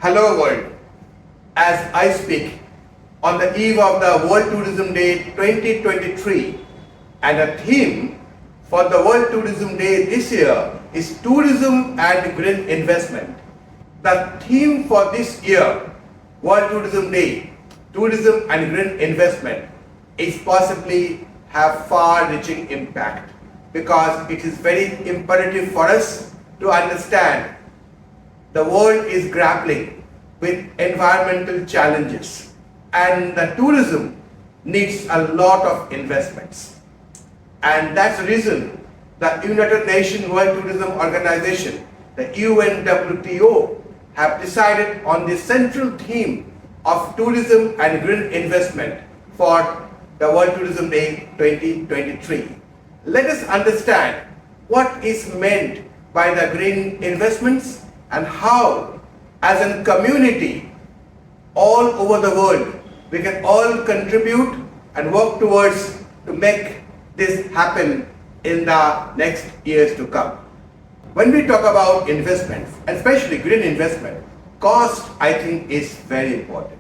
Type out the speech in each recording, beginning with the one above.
Hello world, as I speak on the eve of the World Tourism Day 2023, and a theme for the World Tourism Day this year is tourism and green investment. The theme for this year, World Tourism Day, tourism and green investment, is possibly have far-reaching impact because it is very imperative for us to understand the world is grappling with environmental challenges and the tourism needs a lot of investments. And that's the reason the United Nations World Tourism Organization, the UNWTO, have decided on the central theme of tourism and green investment for the World Tourism Day 2023. Let us understand what is meant by the green investments and how, as a community all over the world, we can all contribute and work towards to make this happen in the next years to come. When we talk about investments, and especially green investment, cost I think is very important.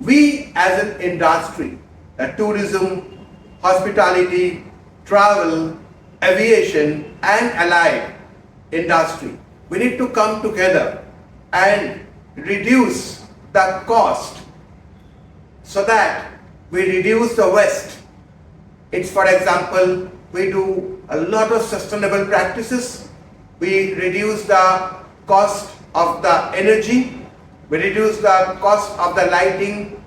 We as an industry, the tourism, hospitality, travel, aviation and allied industry, we need to come together and reduce the cost so that we reduce the waste. It's, for example, we do a lot of sustainable practices. We reduce the cost of the energy. We reduce the cost of the lighting,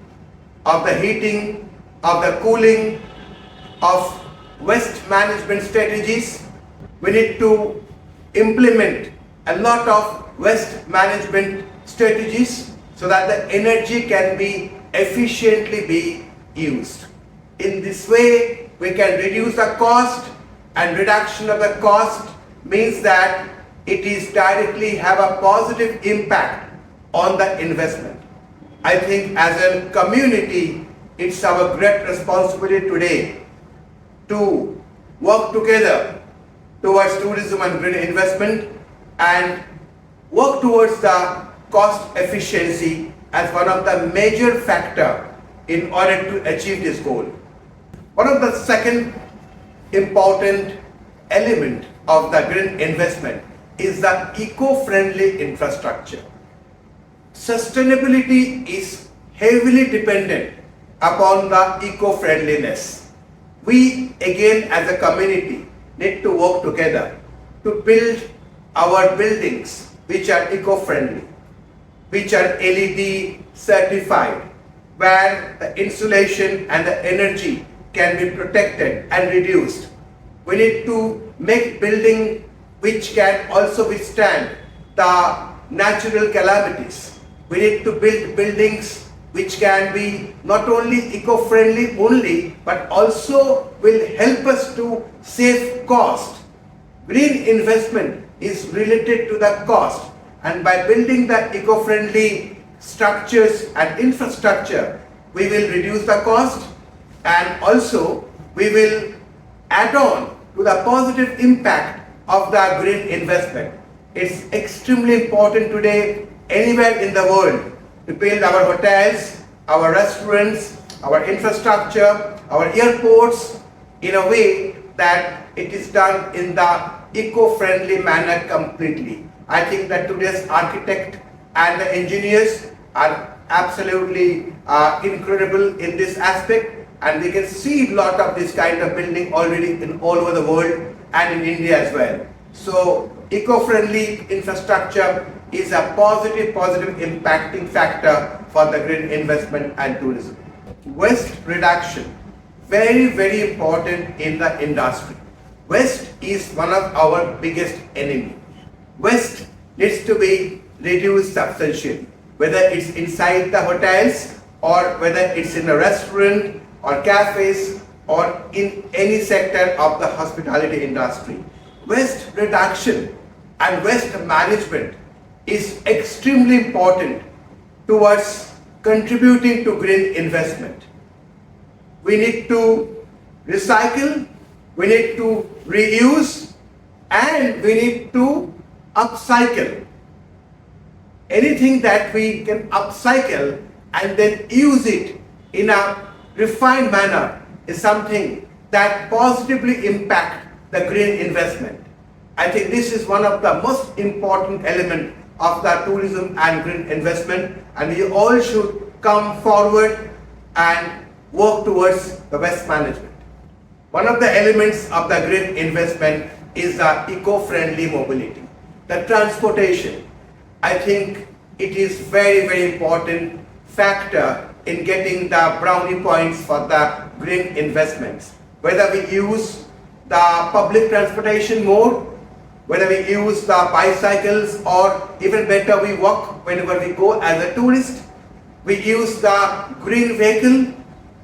of the heating, of the cooling, of waste management strategies. We need to implement a lot of waste management strategies so that the energy can be efficiently be used. In this way, we can reduce the cost, and reduction of the cost means that it is directly have a positive impact on the investment. I think as a community, it's our great responsibility today to work together towards tourism and green investment and work towards the cost efficiency as one of the major factor in order to achieve this goal. One of the second important element of the green investment is the eco-friendly infrastructure. Sustainability is heavily dependent upon the eco-friendliness. We again as a community need to work together to build our buildings which are eco-friendly, which are LED certified, where the insulation and the energy can be protected and reduced. We need to make buildings which can also withstand the natural calamities. We need to build buildings which can be not only eco-friendly only, but also will help us to save cost. Green investment is related to the cost, and by building the eco-friendly structures and infrastructure, we will reduce the cost and also we will add on to the positive impact of the green investment. It's extremely important today anywhere in the world to build our hotels, our restaurants, our infrastructure, our airports in a way that it is done in the eco-friendly manner completely. I think that today's architect and the engineers are absolutely incredible in this aspect, and we can see a lot of this kind of building already in all over the world and in India as well. So eco-friendly infrastructure is a positive impacting factor for the green investment and tourism. Waste reduction, very important in the industry. Waste is one of our biggest enemy. Waste needs to be reduced substantially, whether it's inside the hotels or whether it's in a restaurant or cafes or in any sector of the hospitality industry. Waste reduction and waste management is extremely important towards contributing to green investment. We need to recycle, we need to reuse, and we need to upcycle. anything that we can upcycle and then use it in a refined manner is something that positively impact the green investment. I think this is one of the most important elements of the tourism and green investment, and we all should come forward and work towards the waste management. One of the elements of the green investment is the eco-friendly mobility. The transportation, I think it is very important factor in getting the brownie points for the green investments. Whether we use the public transportation more, whether we use the bicycles, or even better we walk whenever we go as a tourist. We use the green vehicle,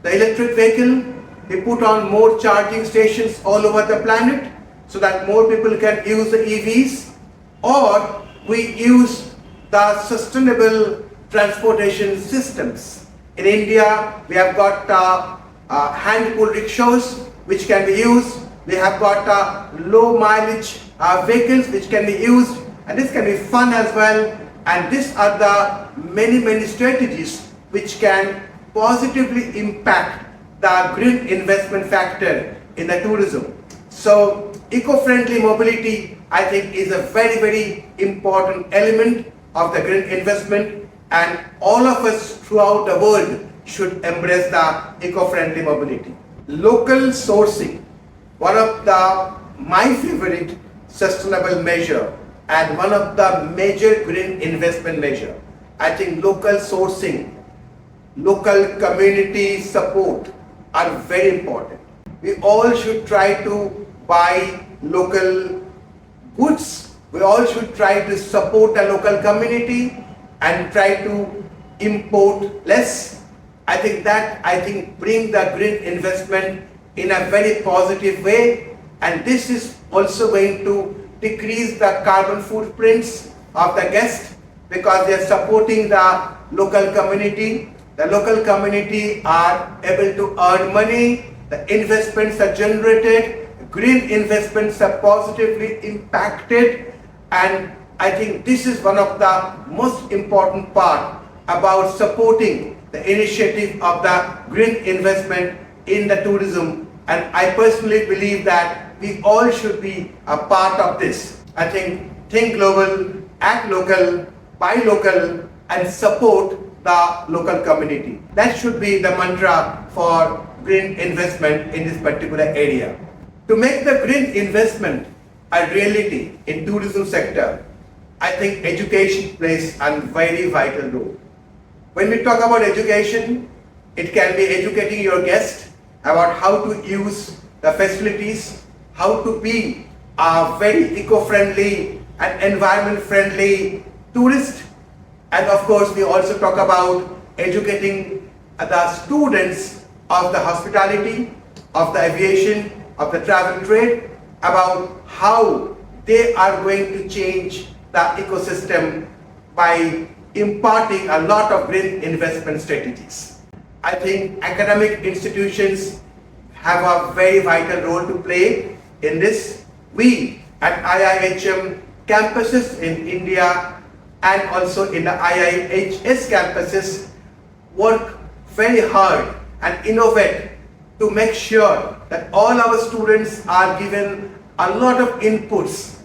the electric vehicle. We put on more charging stations all over the planet so that more people can use the EVs, or we use the sustainable transportation systems. In India, we have got hand-pull rickshaws which can be used. We have got low mileage vehicles which can be used, and this can be fun as well. And these are the many strategies which can positively impact the green investment factor in the tourism. So eco-friendly mobility, I think, is a very important element of the green investment, and all of us throughout the world should embrace the eco-friendly mobility. Local sourcing, one of my favorite sustainable measure and one of the major green investment measure. I think local sourcing, local community support are very important. We all should try to buy local goods. We all should try to support the local community and try to import less. I think bring the green investment in a very positive way, and this is also going to decrease the carbon footprints of the guests because they are supporting the local community. The local community are able to earn money, the investments are generated, green investments are positively impacted, and I think this is one of the most important part about supporting the initiative of the green investment in the tourism, and I personally believe that we all should be a part of this. I think global, act local, buy local, and support the local community. That should be the mantra for green investment in this particular area. To make the green investment a reality in tourism sector, I think education plays a very vital role. When we talk about education, it can be educating your guest about how to use the facilities, how to be a very eco-friendly and environment-friendly tourist. And of course, we also talk about educating the students of the hospitality, of the aviation, of the travel trade about how they are going to change the ecosystem by imparting a lot of green investment strategies. I think academic institutions have a very vital role to play in this. We at IIHM campuses in India and also in the IIHS campuses work very hard and innovate to make sure that all our students are given a lot of inputs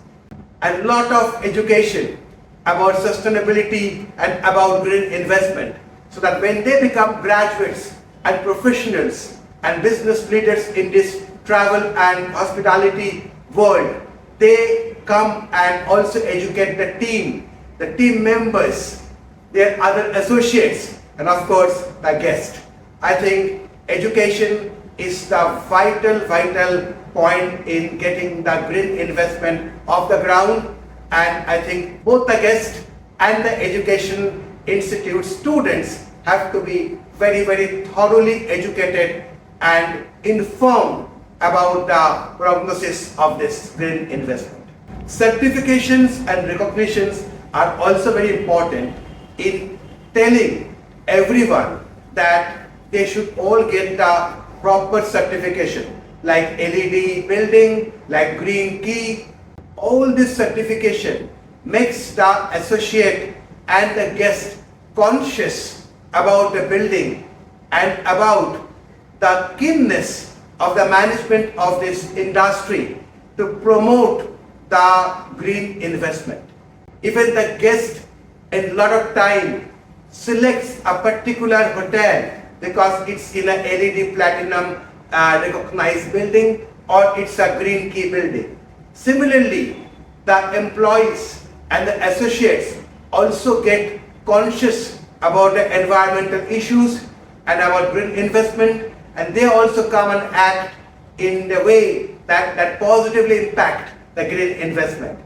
and a lot of education about sustainability and about green investment, so that when they become graduates and professionals and business leaders in this travel and hospitality world, they come and also educate the team members, their other associates, and of course the guest. I think education is the vital point in getting the green investment off the ground, and I think both the guest and the education institute students have to be very thoroughly educated and informed about the prognosis of this green investment. Certifications and recognitions are also very important in telling everyone that they should all get the proper certification, like LED building, like green key. All this certification makes the associate and the guest conscious about the building and about the keenness of the management of this industry to promote the green investment. Even the guest in a lot of time selects a particular hotel because it's in a LED platinum recognized building or it's a green key building. Similarly, the employees and the associates also get conscious about the environmental issues and about green investment, and they also come and act in the way that positively impact the green investment.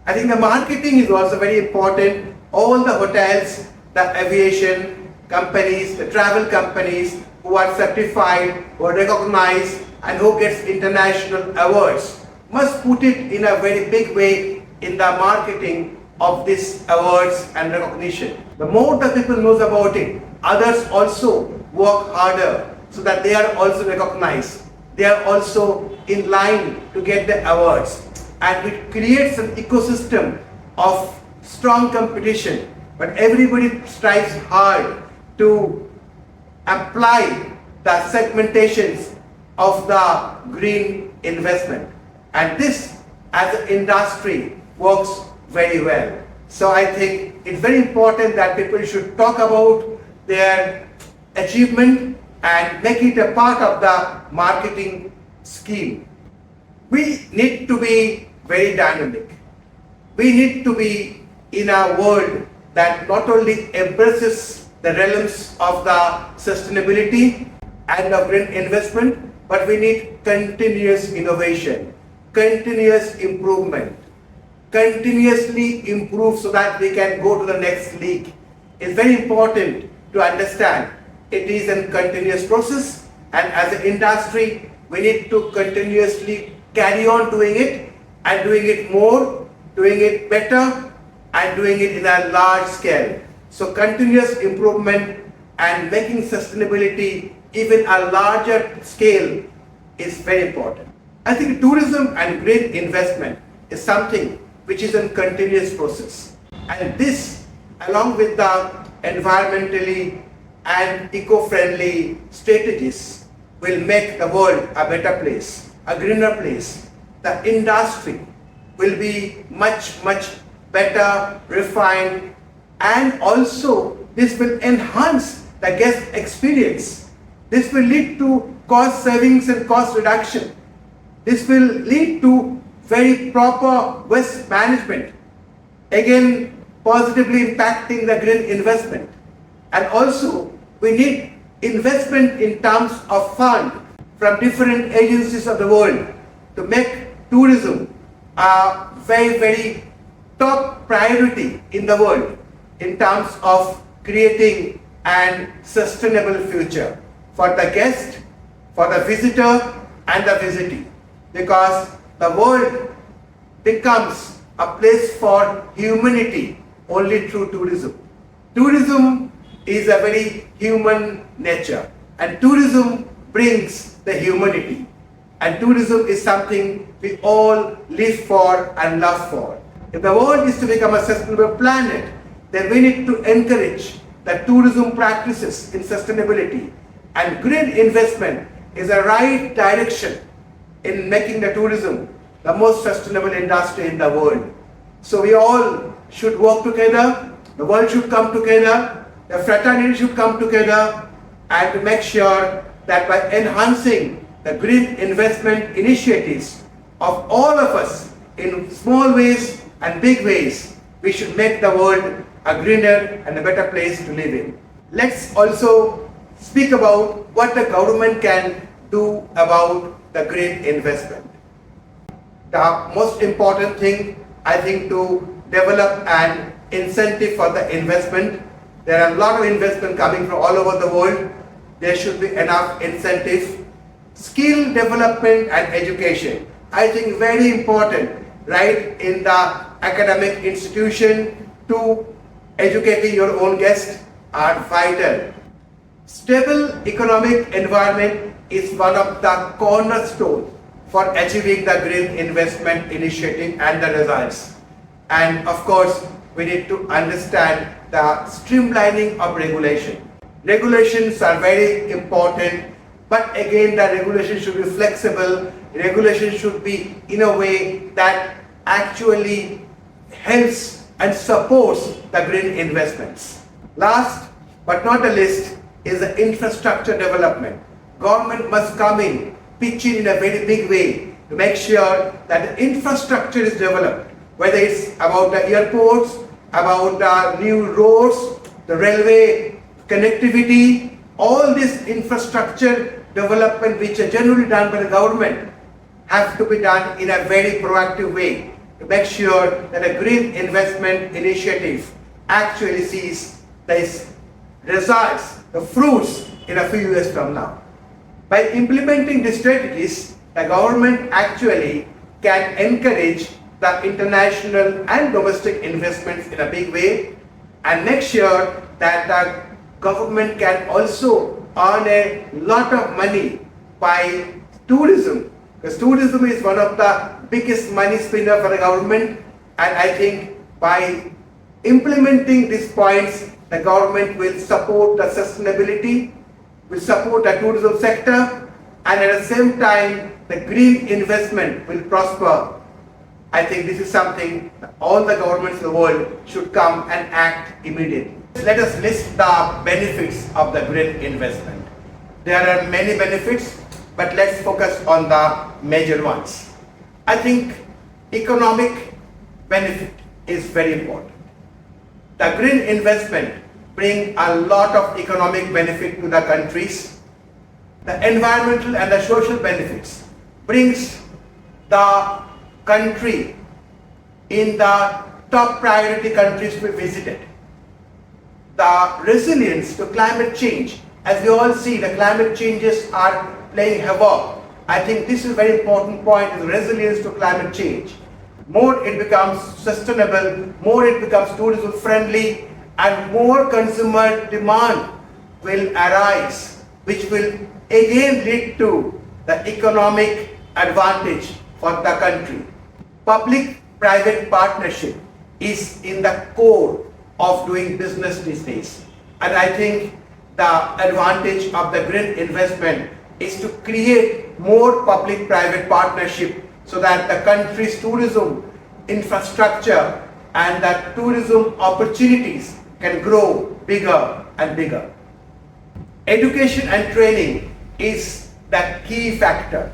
I think the marketing is also very important. All the hotels, the aviation companies, the travel companies who are certified, who are recognized, and who gets international awards must put it in a very big way in the marketing of these awards and recognition. The more the people knows about it, others also work harder so that they are also recognized. They are also in line to get the awards. And it creates an ecosystem of strong competition, but everybody strives hard to apply the segmentations of the green investment. And this, as an industry, works very well. So I think it's very important that people should talk about their achievement and make it a part of the marketing scheme. We need to be very dynamic. We need to be in a world that not only embraces the realms of the sustainability and of green investment, but we need continuous innovation, continuous improvement, continuously improve so that we can go to the next league. It's very important to understand it is a continuous process, and as an industry, we need to continuously carry on doing it and doing it more, doing it better, and doing it in a large scale. So continuous improvement and making sustainability even a larger scale is very important. I think tourism and green investment is something which is a continuous process. And this, along with the environmentally and eco-friendly strategies, will make the world a better place, a greener place. The industry will be much better, refined, and also this will enhance the guest experience. This will lead to cost savings and cost reduction. This will lead to very proper waste management, again positively impacting the green investment. And also we need investment in terms of fund from different agencies of the world to make tourism a very top priority in the world in terms of creating an sustainable future for the guest, for the visitor and the visitee, because the world becomes a place for humanity only through tourism. Tourism is a very human nature, and tourism brings the humanity, and tourism is something we all live for and love for. If the world is to become a sustainable planet, then we need to encourage the tourism practices in sustainability, and green investment is a right direction in making the tourism the most sustainable industry in the world. So we all should work together, the world should come together, the fraternity should come together, and to make sure that by enhancing the green investment initiatives of all of us in small ways and big ways, we should make the world a greener and a better place to live in. Let's also speak about what the government can do about the green investment. The most important thing, I think, to develop an incentive for the investment. There are a lot of investment coming from all over the world. There should be enough incentive. Skill development and education, I think, very important, right in the academic institution to educating your own guests are vital. Stable economic environment is one of the cornerstones for achieving the green investment initiative and the results. And of course, we need to understand the streamlining of regulation. Regulations are very important, but again the regulation should be flexible. Regulation should be in a way that actually helps and supports the green investments. Last but not the least is the infrastructure development. Government must come in, pitch in a very big way to make sure that the infrastructure is developed, whether it's about the airports, about the new roads, the railway connectivity, all this infrastructure development which are generally done by the government have to be done in a very proactive way to make sure that a green investment initiative actually sees this results, the fruits in a few years from now. By implementing these strategies, the government actually can encourage the international and domestic investments in a big way and make sure that the government can also earn a lot of money by tourism, because tourism is one of the biggest money spinner for the government, and I think by implementing these points, the government will support the sustainability, will support the tourism sector, and at the same time the green investment will prosper. I think this is something that all the governments in the world should come and act immediately. Let us list the benefits of the green investment. There are many benefits, but let's focus on the major ones. I think economic benefit is very important. The green investment brings a lot of economic benefit to the countries. The environmental and the social benefits brings the country in the top priority countries to be visited. The resilience to climate change, as we all see, the climate changes are playing havoc. I think this is a very important point, is resilience to climate change. More it becomes sustainable, more it becomes tourism friendly, and more consumer demand will arise, which will again lead to the economic advantage for the country. Public-private partnership is in the core of doing business these days. And I think the advantage of the green investment is to create more public-private partnership so that the country's tourism infrastructure and the tourism opportunities can grow bigger and bigger. Education and training is the key factor,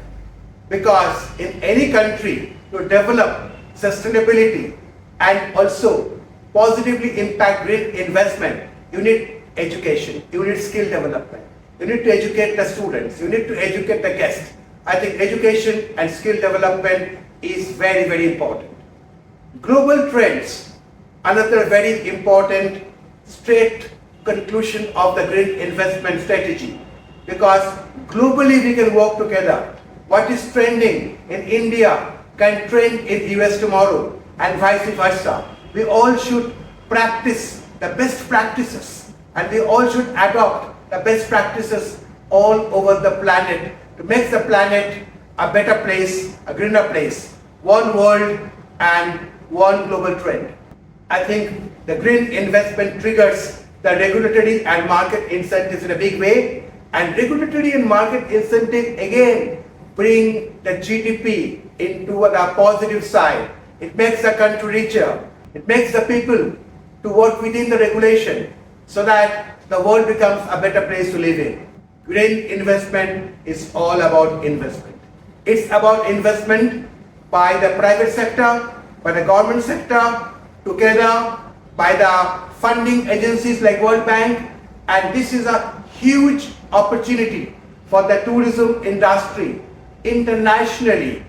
because in any country to develop sustainability and also positively impact green investment, you need education, you need skill development, you need to educate the students, you need to educate the guests. I think education and skill development is very, very important. Global trends, another very important straight conclusion of the green investment strategy, because globally we can work together. What is trending in India can trend in US tomorrow, and vice versa. We all should practice the best practices, and we all should adopt the best practices all over the planet to make the planet a better place, a greener place, one world and one global trend. I think the green investment triggers the regulatory and market incentives in a big way, and regulatory and market incentive again bring the GDP into the positive side. It makes the country richer. It makes the people to work within the regulation so that the world becomes a better place to live in. Green investment is all about investment. It's about investment by the private sector, by the government sector, together by the funding agencies like World Bank, and this is a huge opportunity for the tourism industry internationally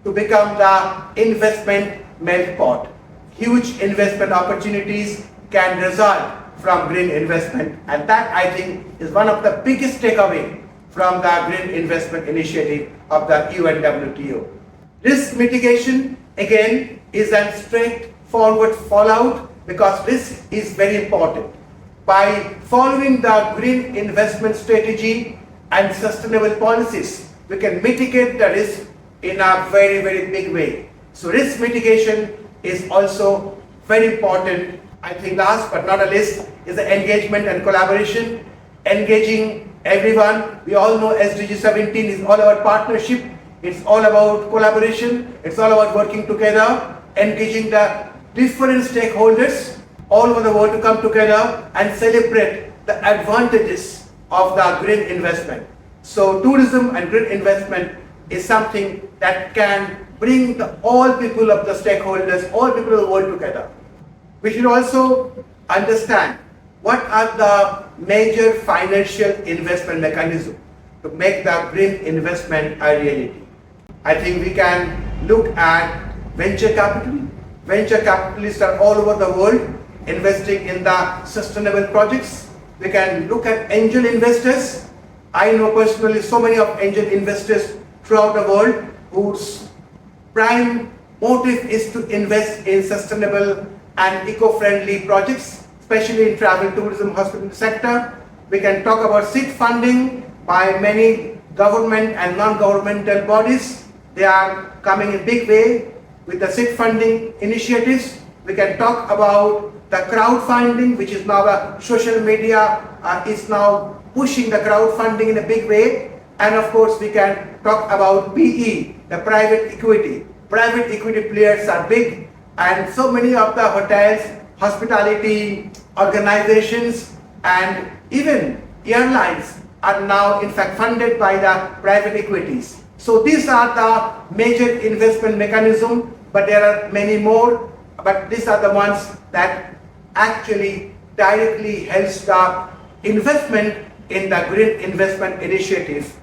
to become the investment melt pot. Huge investment opportunities can result from green investment, and that I think is one of the biggest takeaway from the green investment initiative of the UNWTO. Risk mitigation again is a straightforward fallout, because risk is very important. By following the green investment strategy and sustainable policies, we can mitigate the risk in a very, very big way. So risk mitigation is also very important. I think last but not the least is the engagement and collaboration. Engaging everyone. We all know SDG 17 is all about partnership. It's all about collaboration. It's all about working together, engaging the different stakeholders all over the world to come together and celebrate the advantages of the green investment. So tourism and green investment is something that can bring all people of the stakeholders, all people of the world together. We should also understand what are the major financial investment mechanisms to make the green investment a reality. I think we can look at venture capital. Venture capitalists are all over the world investing in the sustainable projects. We can look at angel investors. I know personally so many of angel investors throughout the world whose prime motive is to invest in sustainable and eco-friendly projects, especially in travel, tourism, hospitality sector. We can talk about seed funding by many government and non-governmental bodies. They are coming in big way with the seed funding initiatives. We can talk about the crowdfunding, which is now a social media is now pushing the crowdfunding in a big way. And of course, we can talk about PE, the private equity. Private equity players are big, and so many of the hotels, hospitality organizations, and even airlines are now in fact funded by the private equities. So these are the major investment mechanisms, but there are many more, but these are the ones that actually directly helps the investment in the green investment initiative.